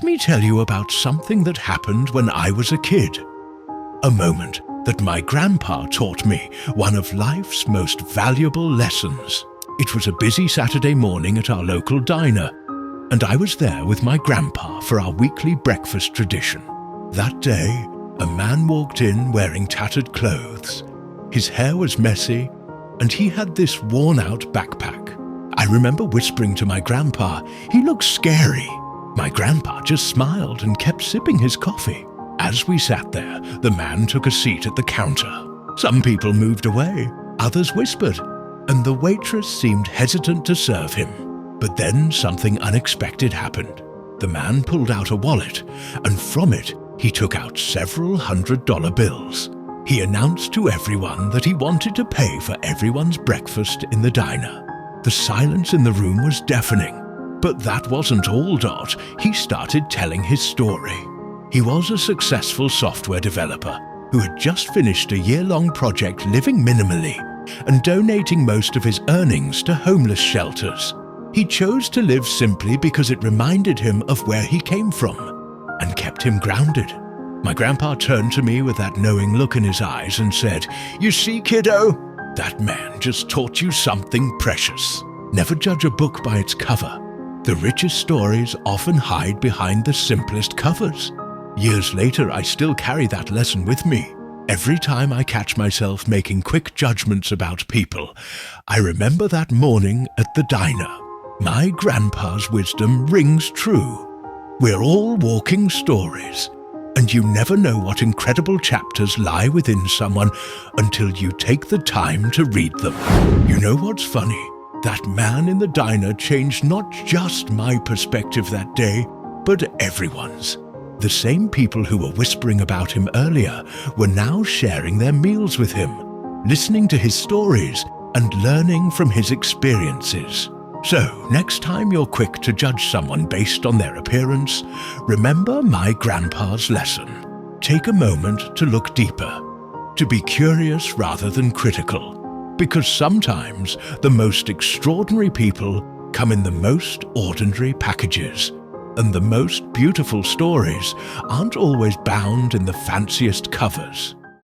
me tell you about something that happened when I was a kid. A moment that my grandpa taught me one of life's most valuable lessons. It was a busy Saturday morning at our local diner, and I was there with my grandpa for our weekly breakfast tradition. That day, a man walked in wearing tattered clothes. His hair was messy, and he had this worn-out backpack. I remember whispering to my grandpa, "He looks scary." My grandpa just smiled and kept sipping his coffee. As we sat there, the man took a seat at the counter. Some people moved away, others whispered, and the waitress seemed hesitant to serve him. But then something unexpected happened. The man pulled out a wallet, and from it, he took out several $100 bills. He announced to everyone that he wanted to pay for everyone's breakfast in the diner. The silence in the room was deafening. But that wasn't all, Dot. He started telling his story. He was a successful software developer who had just finished a year-long project living minimally and donating most of his earnings to homeless shelters. He chose to live simply because it reminded him of where he came from and kept him grounded. My grandpa turned to me with that knowing look in his eyes and said, "You see, kiddo, that man just taught you something precious. Never judge a book by its cover. The richest stories often hide behind the simplest covers." Years later, I still carry that lesson with me. Every time I catch myself making quick judgments about people, I remember that morning at the diner. My grandpa's wisdom rings true. We're all walking stories, and you never know what incredible chapters lie within someone until you take the time to read them. You know what's funny? That man in the diner changed not just my perspective that day, but everyone's. The same people who were whispering about him earlier were now sharing their meals with him, listening to his stories and learning from his experiences. So, next time you're quick to judge someone based on their appearance, remember my grandpa's lesson. Take a moment to look deeper, to be curious rather than critical. Because sometimes the most extraordinary people come in the most ordinary packages, and the most beautiful stories aren't always bound in the fanciest covers.